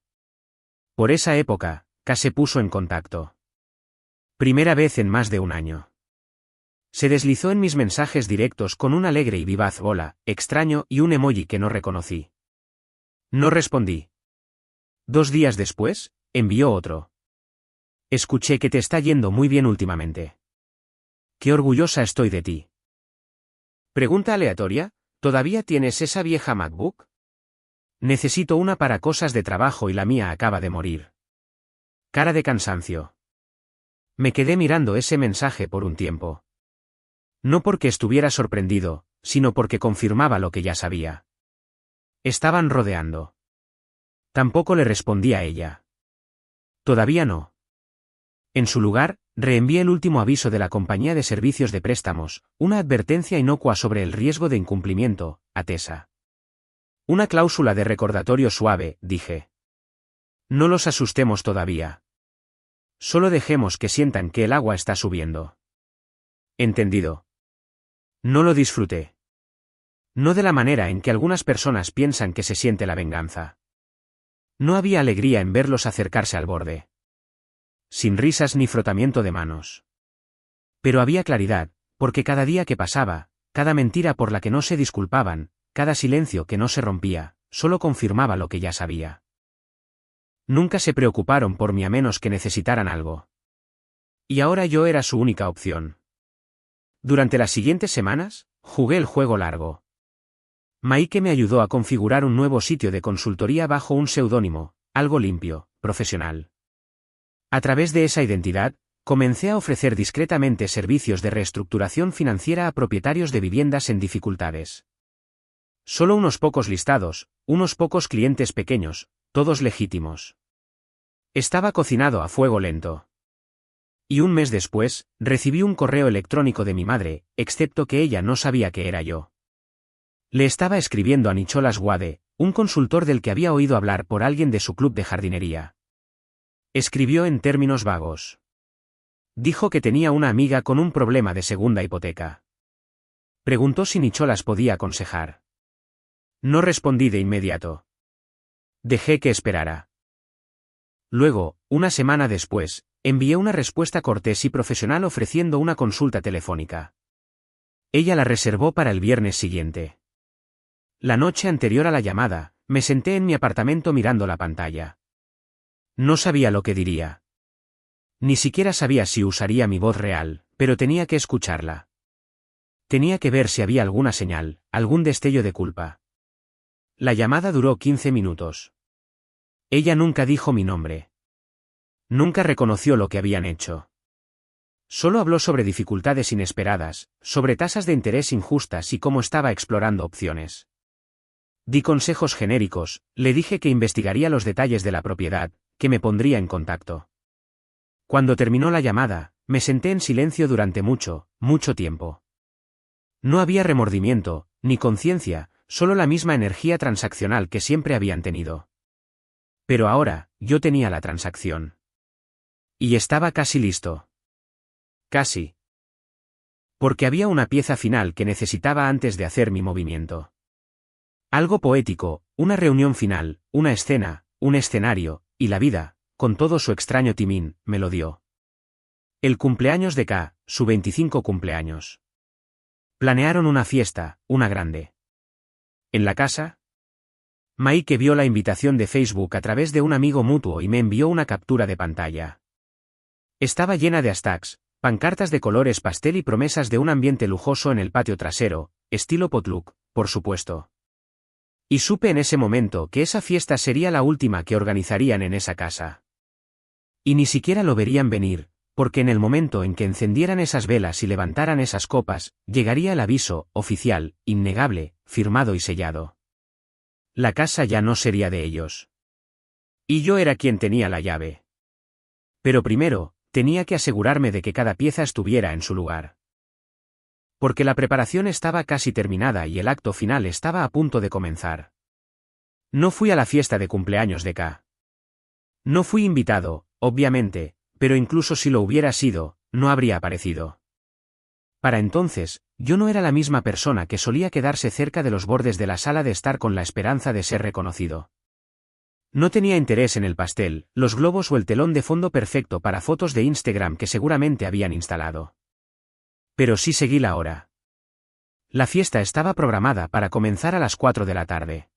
Por esa época, K se puso en contacto. Primera vez en más de un año. Se deslizó en mis mensajes directos con un alegre y vivaz hola, extraño y un emoji que no reconocí. No respondí. 2 días después, envió otro. Escuché que te está yendo muy bien últimamente. Qué orgullosa estoy de ti. Pregunta aleatoria, ¿todavía tienes esa vieja MacBook? Necesito una para cosas de trabajo y la mía acaba de morir. Cara de cansancio. Me quedé mirando ese mensaje por un tiempo. No porque estuviera sorprendido, sino porque confirmaba lo que ya sabía. Estaban rodeando. Tampoco le respondí a ella. Todavía no. En su lugar, reenvié el último aviso de la compañía de servicios de préstamos, una advertencia inocua sobre el riesgo de incumplimiento, a Tessa. Una cláusula de recordatorio suave, dije. No los asustemos todavía. Solo dejemos que sientan que el agua está subiendo. Entendido. No lo disfruté. No de la manera en que algunas personas piensan que se siente la venganza. No había alegría en verlos acercarse al borde. Sin risas ni frotamiento de manos. Pero había claridad, porque cada día que pasaba, cada mentira por la que no se disculpaban, cada silencio que no se rompía, solo confirmaba lo que ya sabía. Nunca se preocuparon por mí a menos que necesitaran algo. Y ahora yo era su única opción. Durante las siguientes semanas, jugué el juego largo. Maike me ayudó a configurar un nuevo sitio de consultoría bajo un seudónimo, algo limpio, profesional. A través de esa identidad, comencé a ofrecer discretamente servicios de reestructuración financiera a propietarios de viviendas en dificultades. Solo unos pocos listados, unos pocos clientes pequeños, todos legítimos. Estaba cocinado a fuego lento. Y un mes después, recibí un correo electrónico de mi madre, excepto que ella no sabía que era yo. Le estaba escribiendo a Nicholas Wade, un consultor del que había oído hablar por alguien de su club de jardinería. Escribió en términos vagos. Dijo que tenía una amiga con un problema de segunda hipoteca. Preguntó si Nicholas podía aconsejar. No respondí de inmediato. Dejé que esperara. Luego, una semana después, envié una respuesta cortés y profesional ofreciendo una consulta telefónica. Ella la reservó para el viernes siguiente. La noche anterior a la llamada, me senté en mi apartamento mirando la pantalla. No sabía lo que diría. Ni siquiera sabía si usaría mi voz real, pero tenía que escucharla. Tenía que ver si había alguna señal, algún destello de culpa. La llamada duró 15 minutos. Ella nunca dijo mi nombre. Nunca reconoció lo que habían hecho. Solo habló sobre dificultades inesperadas, sobre tasas de interés injustas y cómo estaba explorando opciones. Di consejos genéricos, le dije que investigaría los detalles de la propiedad, que me pondría en contacto. Cuando terminó la llamada, me senté en silencio durante mucho, mucho tiempo. No había remordimiento, ni conciencia, solo la misma energía transaccional que siempre habían tenido. Pero ahora, yo tenía la transacción. Y estaba casi listo. Casi. Porque había una pieza final que necesitaba antes de hacer mi movimiento. Algo poético, una reunión final, una escena, un escenario, y la vida, con todo su extraño timín, me lo dio. El cumpleaños de K, su 25 cumpleaños. Planearon una fiesta, una grande. ¿En la casa? Mike vio la invitación de Facebook a través de un amigo mutuo y me envió una captura de pantalla. Estaba llena de hashtags, pancartas de colores pastel y promesas de un ambiente lujoso en el patio trasero, estilo potluck, por supuesto. Y supe en ese momento que esa fiesta sería la última que organizarían en esa casa. Y ni siquiera lo verían venir, porque en el momento en que encendieran esas velas y levantaran esas copas, llegaría el aviso, oficial, innegable, firmado y sellado. La casa ya no sería de ellos. Y yo era quien tenía la llave. Pero primero, tenía que asegurarme de que cada pieza estuviera en su lugar. Porque la preparación estaba casi terminada y el acto final estaba a punto de comenzar. No fui a la fiesta de cumpleaños de K. No fui invitado, obviamente, pero incluso si lo hubiera sido, no habría aparecido. Para entonces, yo no era la misma persona que solía quedarse cerca de los bordes de la sala de estar con la esperanza de ser reconocido. No tenía interés en el pastel, los globos o el telón de fondo perfecto para fotos de Instagram que seguramente habían instalado. Pero sí seguí la hora. La fiesta estaba programada para comenzar a las 4 de la tarde.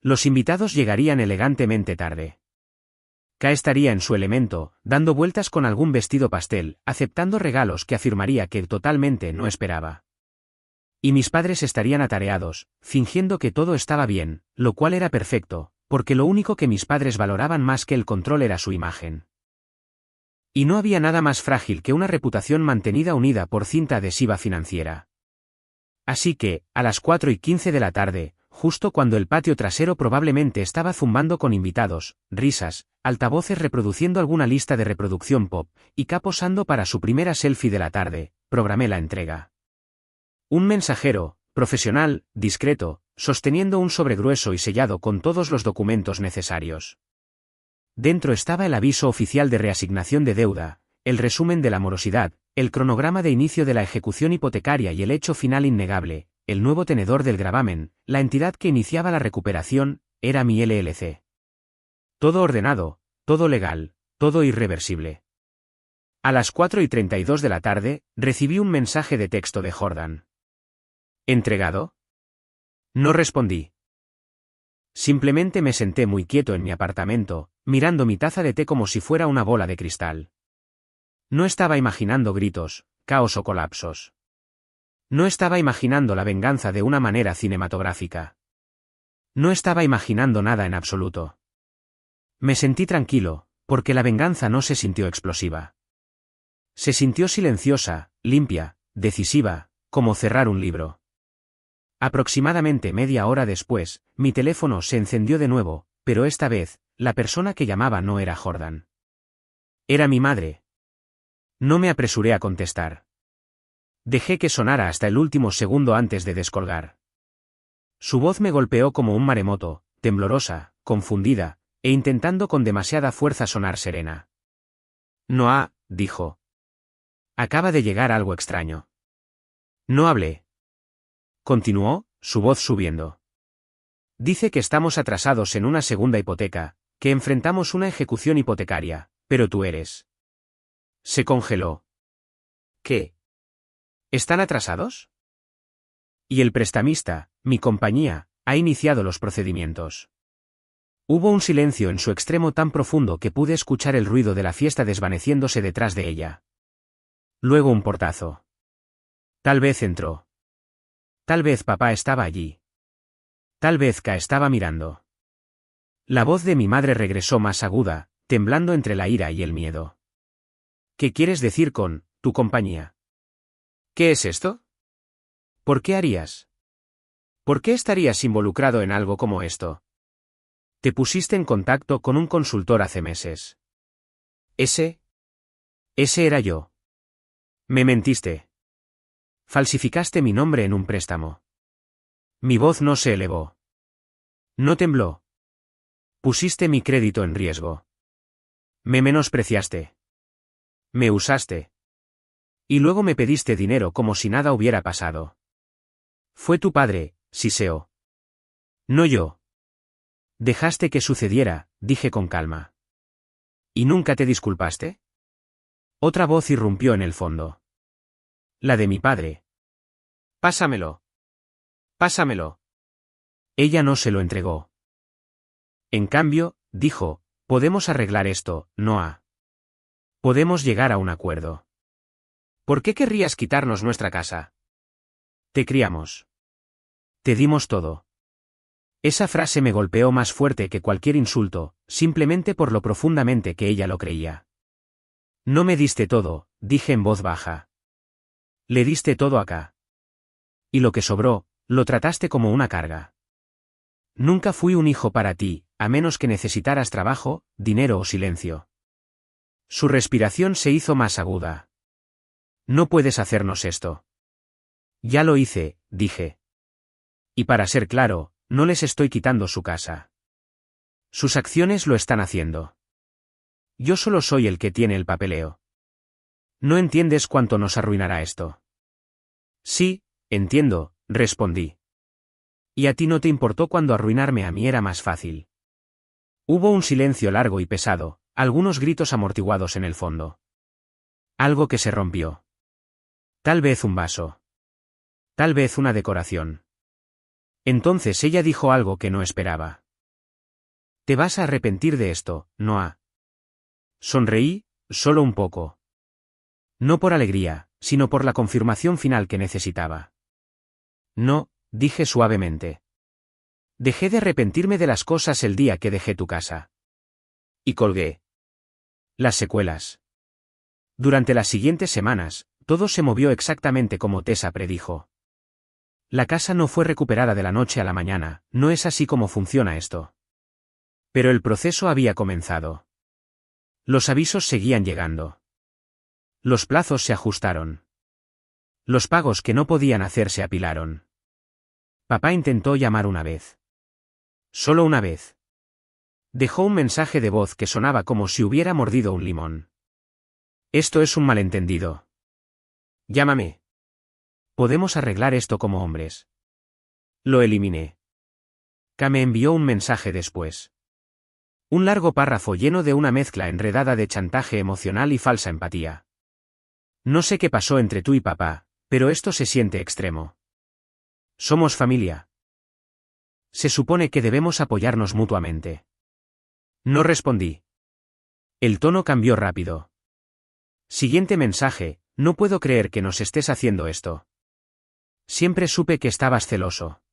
Los invitados llegarían elegantemente tarde. K estaría en su elemento, dando vueltas con algún vestido pastel, aceptando regalos que afirmaría que totalmente no esperaba. Y mis padres estarían atareados, fingiendo que todo estaba bien, lo cual era perfecto, porque lo único que mis padres valoraban más que el control era su imagen. Y no había nada más frágil que una reputación mantenida unida por cinta adhesiva financiera. Así que, a las 4:15 de la tarde, justo cuando el patio trasero probablemente estaba zumbando con invitados, risas, altavoces reproduciendo alguna lista de reproducción pop, y K posando para su primera selfie de la tarde, programé la entrega. Un mensajero, profesional, discreto, sosteniendo un sobre grueso y sellado con todos los documentos necesarios. Dentro estaba el aviso oficial de reasignación de deuda, el resumen de la morosidad, el cronograma de inicio de la ejecución hipotecaria y el hecho final innegable, el nuevo tenedor del gravamen, la entidad que iniciaba la recuperación, era mi LLC. Todo ordenado, todo legal, todo irreversible. A las 4:32 de la tarde, recibí un mensaje de texto de Jordan. ¿Entregado? No respondí. Simplemente me senté muy quieto en mi apartamento, mirando mi taza de té como si fuera una bola de cristal. No estaba imaginando gritos, caos o colapsos. No estaba imaginando la venganza de una manera cinematográfica. No estaba imaginando nada en absoluto. Me sentí tranquilo, porque la venganza no se sintió explosiva. Se sintió silenciosa, limpia, decisiva, como cerrar un libro. Aproximadamente media hora después, mi teléfono se encendió de nuevo, pero esta vez, la persona que llamaba no era Jordan. Era mi madre. No me apresuré a contestar. Dejé que sonara hasta el último segundo antes de descolgar. Su voz me golpeó como un maremoto, temblorosa, confundida, e intentando con demasiada fuerza sonar serena. Noah, dijo. Acaba de llegar algo extraño. No hablé. Continuó, su voz subiendo. Dice que estamos atrasados en una segunda hipoteca, que enfrentamos una ejecución hipotecaria, pero tú eres. Se congeló. ¿Qué? ¿Están atrasados? Y el prestamista, mi compañía, ha iniciado los procedimientos. Hubo un silencio en su extremo tan profundo que pude escuchar el ruido de la fiesta desvaneciéndose detrás de ella. Luego un portazo. Tal vez entró. Tal vez papá estaba allí. Tal vez K estaba mirando. La voz de mi madre regresó más aguda, temblando entre la ira y el miedo. ¿Qué quieres decir con tu compañía? ¿Qué es esto? ¿Por qué harías? ¿Por qué estarías involucrado en algo como esto? Te pusiste en contacto con un consultor hace meses. ¿Ese? Ese era yo. Me mentiste. Falsificaste mi nombre en un préstamo. Mi voz no se elevó. No tembló. Pusiste mi crédito en riesgo. Me menospreciaste. Me usaste. Y luego me pediste dinero como si nada hubiera pasado. Fue tu padre, Siseo. No yo. Dejaste que sucediera, dije con calma. ¿Y nunca te disculpaste? Otra voz irrumpió en el fondo. La de mi padre. Pásamelo. Pásamelo. Ella no se lo entregó. En cambio, dijo, podemos arreglar esto, Noah. Podemos llegar a un acuerdo. ¿Por qué querrías quitarnos nuestra casa? Te criamos. Te dimos todo. Esa frase me golpeó más fuerte que cualquier insulto, simplemente por lo profundamente que ella lo creía. No me diste todo, dije en voz baja. Le diste todo acá. Y lo que sobró, lo trataste como una carga. Nunca fui un hijo para ti, a menos que necesitaras trabajo, dinero o silencio. Su respiración se hizo más aguda. No puedes hacernos esto. Ya lo hice, dije. Y para ser claro, no les estoy quitando su casa. Sus acciones lo están haciendo. Yo solo soy el que tiene el papeleo. No entiendes cuánto nos arruinará esto. Sí, entiendo, respondí. Y a ti no te importó cuando arruinarme a mí era más fácil. Hubo un silencio largo y pesado, algunos gritos amortiguados en el fondo. Algo que se rompió. Tal vez un vaso. Tal vez una decoración. Entonces ella dijo algo que no esperaba. Te vas a arrepentir de esto, Noah. Sonreí, solo un poco. No por alegría, sino por la confirmación final que necesitaba. No, dije suavemente. Dejé de arrepentirme de las cosas el día que dejé tu casa. Y colgué. Las secuelas. Durante las siguientes semanas, todo se movió exactamente como Tessa predijo. La casa no fue recuperada de la noche a la mañana, no es así como funciona esto. Pero el proceso había comenzado. Los avisos seguían llegando. Los plazos se ajustaron. Los pagos que no podían hacer se apilaron. Papá intentó llamar una vez. Solo una vez. Dejó un mensaje de voz que sonaba como si hubiera mordido un limón. Esto es un malentendido. Llámame. Podemos arreglar esto como hombres. Lo eliminé. K me envió un mensaje después. Un largo párrafo lleno de una mezcla enredada de chantaje emocional y falsa empatía. No sé qué pasó entre tú y papá, pero esto se siente extremo. Somos familia. Se supone que debemos apoyarnos mutuamente. No respondí. El tono cambió rápido. Siguiente mensaje, no puedo creer que nos estés haciendo esto. Siempre supe que estabas celoso.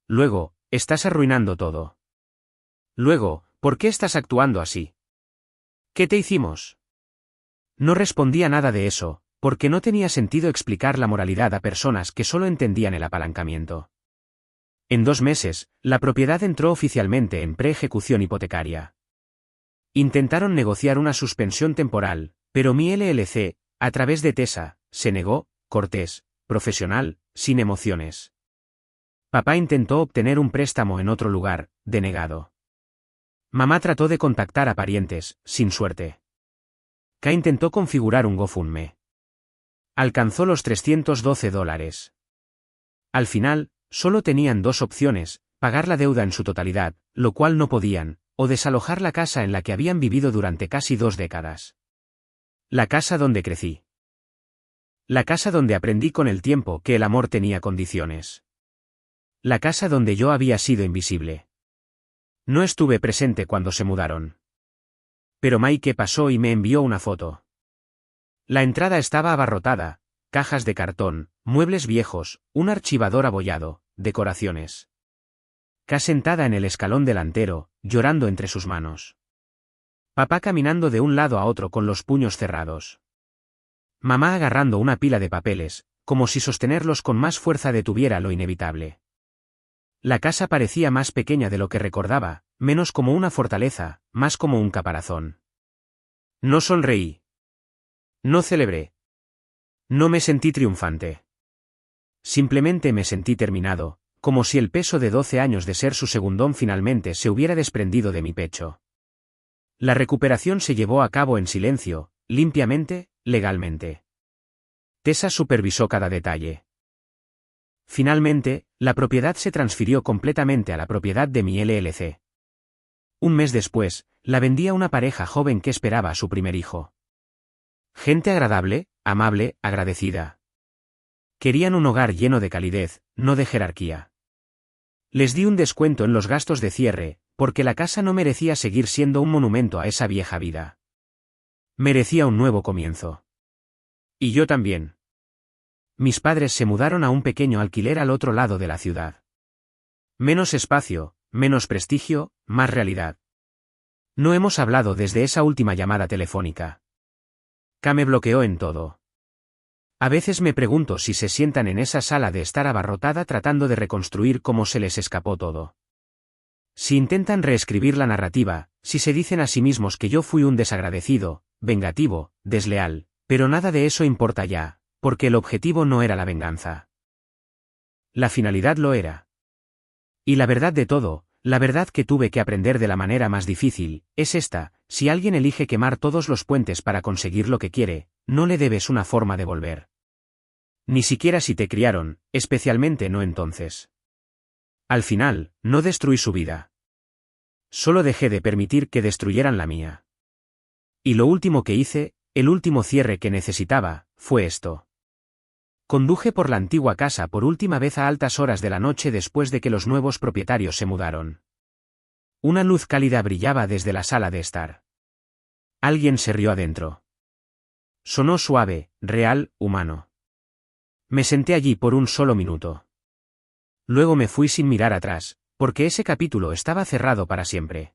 Luego, estás arruinando todo. Luego, ¿por qué estás actuando así? ¿Qué te hicimos? No respondía nada de eso, porque no tenía sentido explicar la moralidad a personas que solo entendían el apalancamiento. En 2 meses, la propiedad entró oficialmente en pre-ejecución hipotecaria. Intentaron negociar una suspensión temporal, pero mi LLC, a través de Tessa, se negó, cortés, profesional, sin emociones. Papá intentó obtener un préstamo en otro lugar, denegado. Mamá trató de contactar a parientes, sin suerte. K intentó configurar un GoFundMe. Alcanzó los $312. Al final, solo tenían 2 opciones, pagar la deuda en su totalidad, lo cual no podían, o desalojar la casa en la que habían vivido durante casi 2 décadas. La casa donde crecí. La casa donde aprendí con el tiempo que el amor tenía condiciones. La casa donde yo había sido invisible. No estuve presente cuando se mudaron. Pero Mike pasó y me envió una foto. La entrada estaba abarrotada, cajas de cartón, muebles viejos, un archivador abollado, decoraciones. K sentada en el escalón delantero, llorando entre sus manos. Papá caminando de un lado a otro con los puños cerrados. Mamá agarrando una pila de papeles, como si sostenerlos con más fuerza detuviera lo inevitable. La casa parecía más pequeña de lo que recordaba, menos como una fortaleza, más como un caparazón. No sonreí. No celebré. No me sentí triunfante. Simplemente me sentí terminado, como si el peso de 12 años de ser su segundón finalmente se hubiera desprendido de mi pecho. La recuperación se llevó a cabo en silencio, limpiamente, legalmente. Tessa supervisó cada detalle. Finalmente, la propiedad se transfirió completamente a la propiedad de mi LLC. Un mes después, la vendí a una pareja joven que esperaba a su primer hijo. Gente agradable, amable, agradecida. Querían un hogar lleno de calidez, no de jerarquía. Les di un descuento en los gastos de cierre, porque la casa no merecía seguir siendo un monumento a esa vieja vida. Merecía un nuevo comienzo. Y yo también. Mis padres se mudaron a un pequeño alquiler al otro lado de la ciudad. Menos espacio, menos prestigio, más realidad. No hemos hablado desde esa última llamada telefónica. K me bloqueó en todo. A veces me pregunto si se sientan en esa sala de estar abarrotada tratando de reconstruir cómo se les escapó todo. Si intentan reescribir la narrativa, si se dicen a sí mismos que yo fui un desagradecido, vengativo, desleal, pero nada de eso importa ya, porque el objetivo no era la venganza. La finalidad lo era. Y la verdad de todo, la verdad que tuve que aprender de la manera más difícil, es esta: si alguien elige quemar todos los puentes para conseguir lo que quiere, no le debes una forma de volver. Ni siquiera si te criaron, especialmente no entonces. Al final, no destruí su vida. Solo dejé de permitir que destruyeran la mía. Y lo último que hice, el último cierre que necesitaba, fue esto. Conduje por la antigua casa por última vez a altas horas de la noche después de que los nuevos propietarios se mudaron. Una luz cálida brillaba desde la sala de estar. Alguien se rió adentro. Sonó suave, real, humano. Me senté allí por un solo minuto. Luego me fui sin mirar atrás, porque ese capítulo estaba cerrado para siempre.